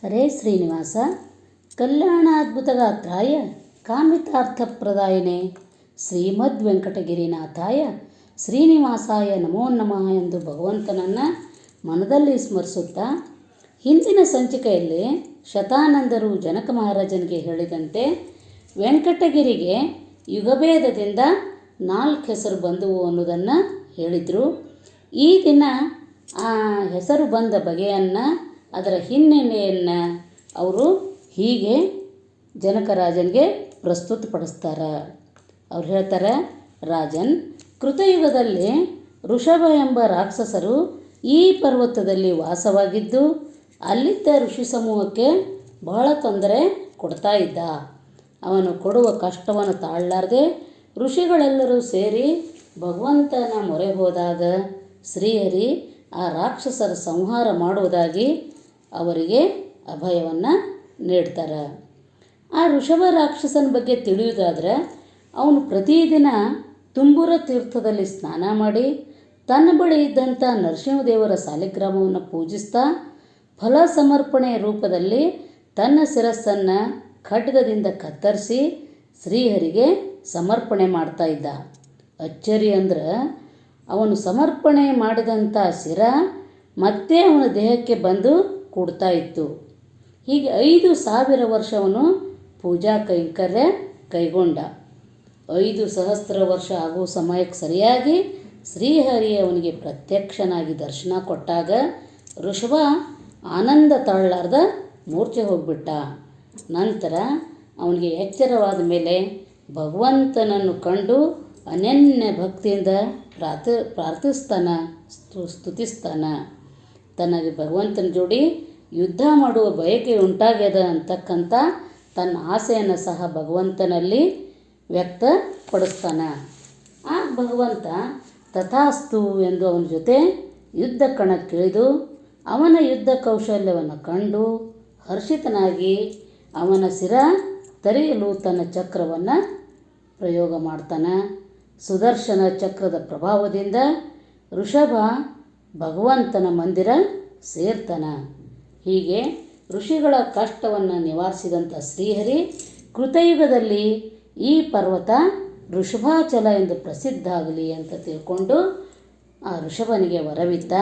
ಹರೇ ಶ್ರೀನಿವಾಸ ಕಲ್ಯಾಣಾದ್ಭುತಗಾತ್ರಾಯ ಕಾಮಿತಾರ್ಥಪ್ರದಾಯಿನೇ ಶ್ರೀಮದ್ವೆಂಕಟಗಿರಿನಾಥಾಯ ಶ್ರೀನಿವಾಸಾಯ ನಮೋ ನಮಃ ಎಂದು ಭಗವಂತನನ್ನು ಮನದಲ್ಲಿ ಸ್ಮರಿಸುತ್ತಾ, ಹಿಂದಿನ ಸಂಚಿಕೆಯಲ್ಲಿ ಶತಾನಂದರು ಜನಕ ಮಹಾರಾಜನಿಗೆ ಹೇಳಿದಂತೆ ವೆಂಕಟಗಿರಿಗೆ ಯುಗಭೇದದಿಂದ 4 ಹೆಸರು ಬಂದವು ಅನ್ನೋದನ್ನು ಹೇಳಿದರು. ಈ ದಿನ ಆ ಹೆಸರು ಬಂದ ಬಗೆಯನ್ನು, ಅದರ ಹಿನ್ನೆಲೆಯನ್ನು ಅವರು ಹೀಗೆ ಜನಕರಾಜನಿಗೆ ಪ್ರಸ್ತುತಪಡಿಸ್ತಾರೆ. ಅವ್ರು ಹೇಳ್ತಾರೆ, ರಾಜನ್, ಕೃತಯುಗದಲ್ಲಿ ಋಷಭ ಎಂಬ ರಾಕ್ಷಸರು ಈ ಪರ್ವತದಲ್ಲಿ ವಾಸವಾಗಿದ್ದು ಅಲ್ಲಿದ್ದ ಋಷಿ ಸಮೂಹಕ್ಕೆ ಬಹಳ ತೊಂದರೆ ಕೊಡ್ತಾ ಇದ್ದ. ಅವನು ಕೊಡುವ ಕಷ್ಟವನ್ನು ತಾಳಲಾರದೆ ಋಷಿಗಳೆಲ್ಲರೂ ಸೇರಿ ಭಗವಂತನ ಮೊರೆ ಹೋದಾಗ ಶ್ರೀಹರಿ ಆ ರಾಕ್ಷಸರ ಸಂಹಾರ ಮಾಡುವುದಾಗಿ ಅವರಿಗೆ ಅಭಯವನ್ನು ನೀಡ್ತಾರೆ. ಆ ಋಷಭ ರಾಕ್ಷಸನ ಬಗ್ಗೆ ತಿಳಿಯುವುದಾದರೆ, ಅವನು ಪ್ರತಿದಿನ ತುಂಬುರ ತೀರ್ಥದಲ್ಲಿ ಸ್ನಾನ ಮಾಡಿ ತನ್ನ ಬಳಿ ಇದ್ದಂಥ ನರಸಿಂಹದೇವರ ಸಾಲಿಗ್ರಾಮವನ್ನು ಪೂಜಿಸ್ತಾ ಫಲ ಸಮರ್ಪಣೆಯ ರೂಪದಲ್ಲಿ ತನ್ನ ಶಿರಸ್ಸನ್ನು ಖಡ್ಗದಿಂದ ಕತ್ತರಿಸಿ ಶ್ರೀಹರಿಗೆ ಸಮರ್ಪಣೆ ಮಾಡ್ತಾ ಇದ್ದ. ಅಚ್ಚರಿ ಅಂದ್ರೆ, ಅವನು ಸಮರ್ಪಣೆ ಮಾಡಿದಂಥ ಶಿರ ಮತ್ತೆ ಅವನ ದೇಹಕ್ಕೆ ಬಂದು ಕೂಡ್ತಾ ಇತ್ತು. ಹೀಗೆ 5,000 ವರ್ಷವನು ಪೂಜಾ ಕೈಂಕರ್ಯ ಕೈಗೊಂಡ. 5,000 ವರ್ಷ ಆಗುವ ಸಮಯಕ್ಕೆ ಸರಿಯಾಗಿ ಶ್ರೀಹರಿ ಅವನಿಗೆ ಪ್ರತ್ಯಕ್ಷನಾಗಿ ದರ್ಶನ ಕೊಟ್ಟಾಗ ಋಷಭ ಆನಂದ ತಾಳಲಾರ್ದ ಮೂರ್ಛೆ ಹೋಗ್ಬಿಟ್ಟ. ನಂತರ ಅವನಿಗೆ ಎಚ್ಚರವಾದ ಮೇಲೆ ಭಗವಂತನನ್ನು ಕಂಡು ಅನನ್ಯ ಭಕ್ತಿಯಿಂದ ಪ್ರಾರ್ಥಿಸ್ತಾನ, ಸ್ತುತಿಸ್ತಾನ. ತನಗೆ ಭಗವಂತನ ಜೋಡಿ ಯುದ್ಧ ಮಾಡುವ ಬಯಕೆ ಉಂಟಾಗ್ಯದ ಅಂತಕ್ಕಂಥ ತನ್ನ ಆಸೆಯನ್ನು ಸಹ ಭಗವಂತನಲ್ಲಿ ವ್ಯಕ್ತಪಡಿಸ್ತಾನೆ. ಆ ಭಗವಂತ ತಥಾಸ್ತು ಎಂದು ಅವನ ಜೊತೆ ಯುದ್ಧ ಕಣಕ್ಕಿಳಿದು ಅವನ ಯುದ್ಧ ಕೌಶಲ್ಯವನ್ನು ಕಂಡು ಹರ್ಷಿತನಾಗಿ ಅವನ ಶಿರ ತರೆಯಲು ತನ್ನ ಚಕ್ರವನ್ನು ಪ್ರಯೋಗ ಮಾಡ್ತಾನೆ. ಸುದರ್ಶನ ಚಕ್ರದ ಪ್ರಭಾವದಿಂದ ಋಷಭ ಭಗವಂತನ ಮಂದಿರ ಸೇರ್ತಾನೆ. ಹೀಗೆ ಋಷಿಗಳ ಕಷ್ಟವನ್ನು ನಿವಾರಿಸಿದಂಥ ಶ್ರೀಹರಿ ಕೃತಯುಗದಲ್ಲಿ ಈ ಪರ್ವತ ಋಷಭಾಚಲ ಎಂದು ಪ್ರಸಿದ್ಧ ಆಗಲಿ ಅಂತ ತಿಳ್ಕೊಂಡು ಆ ಋಷಭನಿಗೆ ವರವಿತ್ತ.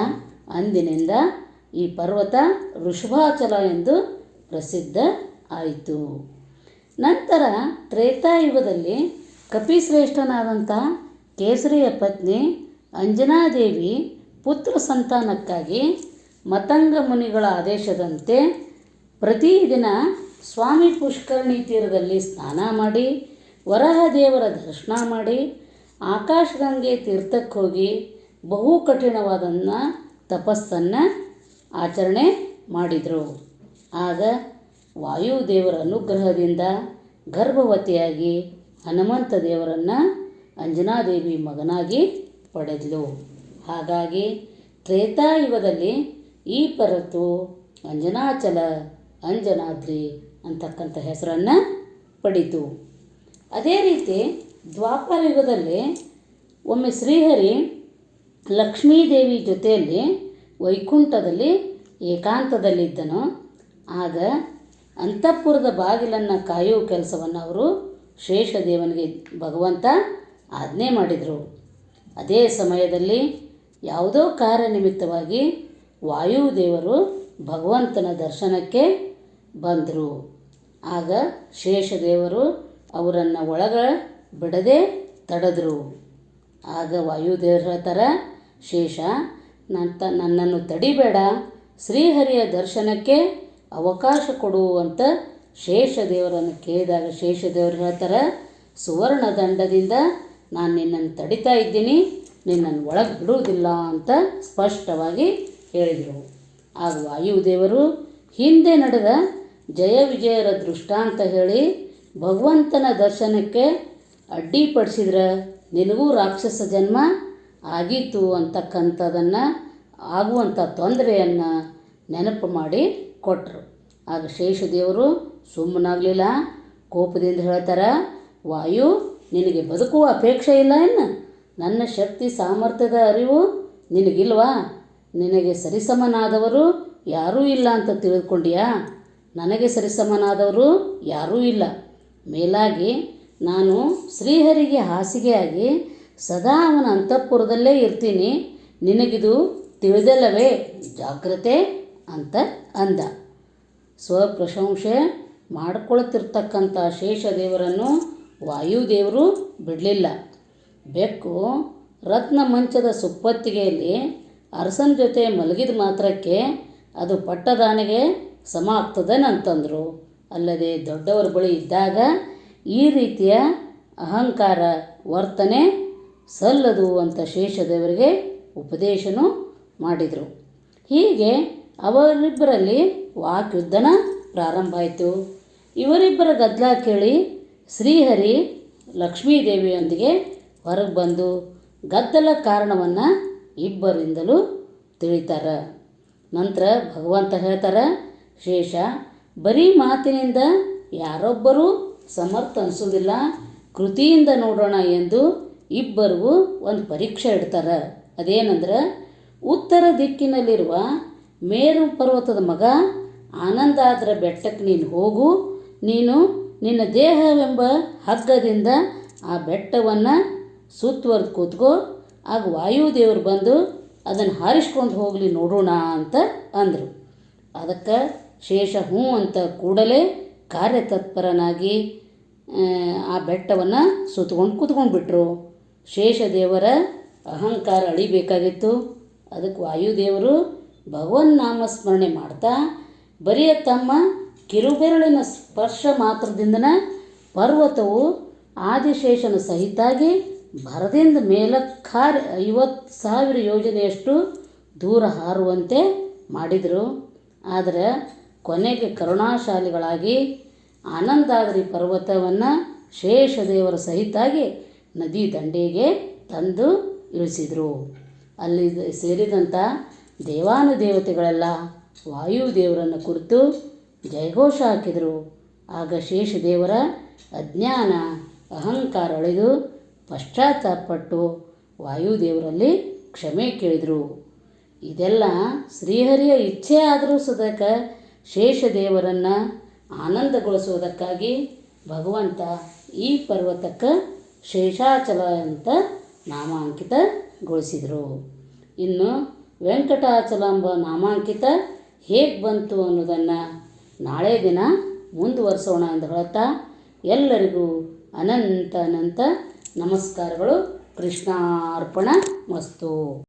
ಅಂದಿನಿಂದ ಈ ಪರ್ವತ ಋಷಭಾಚಲ ಎಂದು ಪ್ರಸಿದ್ಧ ಆಯಿತು. ನಂತರ ತ್ರೇತಾಯುಗದಲ್ಲಿ ಕಪಿಶ್ರೇಷ್ಠನಾದಂಥ ಕೇಸರಿಯ ಪತ್ನಿ ಅಂಜನಾದೇವಿ ಪುತ್ರ ಸಂತಾನಕ್ಕಾಗಿ ಮತಂಗ ಮುನಿಗಳ ಆದೇಶದಂತೆ ಪ್ರತಿದಿನ ಸ್ವಾಮಿ ಪುಷ್ಕರಣಿ ತೀರದಲ್ಲಿ ಸ್ನಾನ ಮಾಡಿ ವರಹದೇವರ ದರ್ಶನ ಮಾಡಿ ಆಕಾಶಗಂಗೆ ತೀರ್ಥಕ್ಕೆ ಹೋಗಿ ಬಹು ಕಠಿಣವಾದನ್ನ ತಪಸ್ಸನ್ನು ಆಚರಣೆ ಮಾಡಿದರು. ಆಗ ವಾಯುದೇವರ ಅನುಗ್ರಹದಿಂದ ಗರ್ಭವತಿಯಾಗಿ ಹನುಮಂತ ದೇವರನ್ನು ಅಂಜನಾದೇವಿ ಮಗನಾಗಿ ಪಡೆದಳು. ಹಾಗಾಗಿ ತ್ರೇತಾಯುಗದಲ್ಲಿ ಈ ಪರ್ವತವು ಅಂಜನಾಚಲ, ಅಂಜನಾದ್ರಿ ಅಂತಕ್ಕಂಥ ಹೆಸರನ್ನು ಪಡೀತು. ಅದೇ ರೀತಿ ದ್ವಾಪರ ಯುಗದಲ್ಲಿ ಒಮ್ಮೆ ಶ್ರೀಹರಿ ಲಕ್ಷ್ಮೀದೇವಿ ಜೊತೆಯಲ್ಲಿ ವೈಕುಂಠದಲ್ಲಿ ಏಕಾಂತದಲ್ಲಿದ್ದನು. ಆಗ ಅಂತಃಪುರದ ಬಾಗಿಲನ್ನು ಕಾಯುವ ಕೆಲಸವನ್ನು ಅವರು ಶೇಷದೇವನಿಗೆ ಭಗವಂತ ಆಜ್ಞೆ ಮಾಡಿದರು. ಅದೇ ಸಮಯದಲ್ಲಿ ಯಾವುದೋ ಕಾರ್ಯನಿಮಿತ್ತವಾಗಿ ವಾಯುದೇವರು ಭಗವಂತನ ದರ್ಶನಕ್ಕೆ ಬಂದರು. ಆಗ ಶೇಷದೇವರು ಅವರನ್ನು ಒಳಗೆ ಬಿಡದೆ ತಡೆದರು. ಆಗ ವಾಯುದೇವರು ಹೇಳ್ತಾರೆ, ಶೇಷ, ನನ್ನನ್ನು ತಡಿಬೇಡ, ಶ್ರೀಹರಿಯ ದರ್ಶನಕ್ಕೆ ಅವಕಾಶ ಕೊಡು ಅಂತ ಶೇಷದೇವರನ್ನು ಕೇಳಿದಾಗ ಶೇಷದೇವರು ಹೇಳ್ತಾರೆ, ಸುವರ್ಣ ದಂಡದಿಂದ ನಾನು ನಿನ್ನನ್ನು ತಡಿತಾ ಇದ್ದೀನಿ, ನಿನ್ನನ್ನು ಒಳಗೆ ಬಿಡುವುದಿಲ್ಲ ಅಂತ ಸ್ಪಷ್ಟವಾಗಿ ಹೇಳಿದರು. ಆಗ ವಾಯುದೇವರು ಹಿಂದೆ ನಡೆದ ಜಯ ವಿಜಯರ ದೃಷ್ಟಾಂತ ಹೇಳಿ ಭಗವಂತನ ದರ್ಶನಕ್ಕೆ ಅಡ್ಡಿಪಡಿಸಿದ್ರೆ ನಿನಗೂ ರಾಕ್ಷಸ ಜನ್ಮ ಆಗಿತ್ತು ಅಂತಕ್ಕಂಥದ್ದನ್ನು, ಆಗುವಂಥ ತೊಂದರೆಯನ್ನು ನೆನಪು ಮಾಡಿ ಕೊಟ್ಟರು. ಆಗ ಶೇಷದೇವರು ಸುಮ್ಮನಾಗಲಿಲ್ಲ. ಕೋಪದಿಂದ ಹೇಳ್ತಾರೆ, ವಾಯು, ನಿನಗೆ ಬದುಕುವ ಅಪೇಕ್ಷೆ ಇಲ್ಲ ಏನು? ನನ್ನ ಶಕ್ತಿ ಸಾಮರ್ಥ್ಯದ ಅರಿವು ನಿನಗಿಲ್ವಾ? ನಿನಗೆ ಸರಿಸಮನಾದವರು ಯಾರೂ ಇಲ್ಲ ಅಂತ ತಿಳಿದುಕೊಂಡಿಯಾ? ನನಗೆ ಸರಿಸಮನಾದವರು ಯಾರೂ ಇಲ್ಲ. ಮೇಲಾಗಿ ನಾನು ಶ್ರೀಹರಿಗೆ ಹಾಸಿಗೆಯಾಗಿ ಸದಾ ಅವನ ಅಂತಃಪುರದಲ್ಲೇ ಇರ್ತೀನಿ. ನಿನಗಿದು ತಿಳಿದಲ್ಲವೇ? ಜಾಗ್ರತೆ ಅಂತ ಅಂದ. ಸ್ವಪ್ರಶಂಸೆ ಮಾಡಿಕೊಳ್ಳುತ್ತಿರ್ತಕ್ಕಂಥ ಶೇಷದೇವರನ್ನು ವಾಯುದೇವರು ಬಿಡಲಿಲ್ಲ. ಬೆಕ್ಕು ರತ್ನ ಮಂಚದ ಸುಪ್ಪತ್ತಿಗೆಯಲ್ಲಿ ಅರಸನ ಜೊತೆ ಮಲಗಿದ ಮಾತ್ರಕ್ಕೆ ಅದು ಪಟ್ಟದಾನೆಗೆ ಸಮ ಆಗ್ತದೇನಂತಂದರು. ಅಲ್ಲದೆ ದೊಡ್ಡವರ ಬಳಿ ಇದ್ದಾಗ ಈ ರೀತಿಯ ಅಹಂಕಾರ ವರ್ತನೆ ಸಲ್ಲದು ಅಂತ ಶೇಷದೇವರಿಗೆ ಉಪದೇಶನೂ ಮಾಡಿದರು. ಹೀಗೆ ಅವರಿಬ್ಬರಲ್ಲಿ ವಾಕ್ಯುದ್ಧನ ಪ್ರಾರಂಭ ಆಯಿತು. ಇವರಿಬ್ಬರ ಗದ್ದಲ ಕೇಳಿ ಶ್ರೀಹರಿ ಲಕ್ಷ್ಮೀದೇವಿಯೊಂದಿಗೆ ಹೊರಗೆ ಬಂದು ಗದ್ದಲ ಕಾರಣವನ್ನು ಇಬ್ಬರಿಂದಲೂ ತಿಳಿತಾರೆ. ನಂತರ ಭಗವಂತ ಹೇಳ್ತಾರೆ, ಶೇಷ, ಬರೀ ಮಾತಿನಿಂದ ಯಾರೊಬ್ಬರೂ ಸಮರ್ಥ ಅನಿಸೋದಿಲ್ಲ, ಕೃತಿಯಿಂದ ನೋಡೋಣ ಎಂದು ಇಬ್ಬರಿಗೂ ಒಂದು ಪರೀಕ್ಷೆ ಇಡ್ತಾರೆ. ಅದೇನೆಂದ್ರೆ, ಉತ್ತರ ದಿಕ್ಕಿನಲ್ಲಿರುವ ಮೇರು ಪರ್ವತದ ಮಗ ಆನಂದಾದ್ರ ಬೆಟ್ಟಕ್ಕೆ ನೀನು ಹೋಗು. ನೀನು ನಿನ್ನ ದೇಹವೆಂಬ ಹಗ್ಗದಿಂದ ಆ ಬೆಟ್ಟವನ್ನು ಸುತ್ತುವರೆದು ಕೂತ್ಕೋ. ಆಗ ವಾಯುದೇವರು ಬಂದು ಅದನ್ನು ಹಾರಿಸ್ಕೊಂಡು ಹೋಗಲಿ ನೋಡೋಣ ಅಂತ ಅಂದರು. ಅದಕ್ಕೆ ಶೇಷ ಹ್ಞೂ ಅಂತ ಕೂಡಲೇ ಕಾರ್ಯತತ್ಪರನಾಗಿ ಆ ಬೆಟ್ಟವನ್ನು ಸುತ್ತಕೊಂಡು ಕೂತ್ಕೊಂಡ್ಬಿಟ್ರು. ಶೇಷದೇವರ ಅಹಂಕಾರ ಅಳಿಬೇಕಾಗಿತ್ತು. ಅದಕ್ಕೆ ವಾಯುದೇವರು ಭಗವನ್ ನಾಮಸ್ಮರಣೆ ಮಾಡ್ತಾ ಬರೀ ತಮ್ಮ ಕಿರುಬೆರಳಿನ ಸ್ಪರ್ಶ ಮಾತ್ರದಿಂದನ ಪರ್ವತವು ಆದಿಶೇಷನ ಸಹಿತಾಗಿ ಭರದಿಂದ ಮೇಲಕ್ಕಾರಿ 50,000 ಯೋಜನೆಯಷ್ಟು ದೂರ ಹಾರುವಂತೆ ಮಾಡಿದರು. ಆದರೆ ಕೊನೆಗೆ ಕರುಣಾಶಾಲಿಗಳಾಗಿ ಆನಂದಾದ್ರಿ ಪರ್ವತವನ್ನು ಶೇಷದೇವರ ಸಹಿತಾಗಿ ನದಿ ದಂಡೆಗೆ ತಂದು ಇಳಿಸಿದರು. ಅಲ್ಲಿ ಸೇರಿದಂಥ ದೇವಾನುದೇವತೆಗಳೆಲ್ಲ ವಾಯುದೇವರನ್ನು ಕುರಿತು ಜಯಘೋಷ ಹಾಕಿದರು. ಆಗ ಶೇಷದೇವರ ಅಜ್ಞಾನ ಅಹಂಕಾರ ಅಳೆದು ಪಶ್ಚಾತ್ತಾಪಪಟ್ಟು ವಾಯುದೇವರಲ್ಲಿ ಕ್ಷಮೆ ಕೇಳಿದರು. ಇದೆಲ್ಲ ಶ್ರೀಹರಿಯ ಇಚ್ಛೆ ಆದರೂ ಸದಕ ಶೇಷದೇವರನ್ನು ಆನಂದಗೊಳಿಸುವುದಕ್ಕಾಗಿ ಭಗವಂತ ಈ ಪರ್ವತಕ್ಕೆ ಶೇಷಾಚಲ ಅಂತ ನಾಮಾಂಕಿತಗೊಳಿಸಿದರು. ಇನ್ನು ವೆಂಕಟಾಚಲ ಎಂಬ ನಾಮಾಂಕಿತ ಹೇಗೆ ಬಂತು ಅನ್ನೋದನ್ನು ನಾಳೆ ದಿನ ಮುಂದುವರಿಸೋಣ ಎಂದು ಹೇಳ್ತಾ ಎಲ್ಲರಿಗೂ ಅನಂತ ನಮಸ್ಕಾರಗಳು. ಕೃಷ್ಣಾರ್ಪಣ ಮಸ್ತು.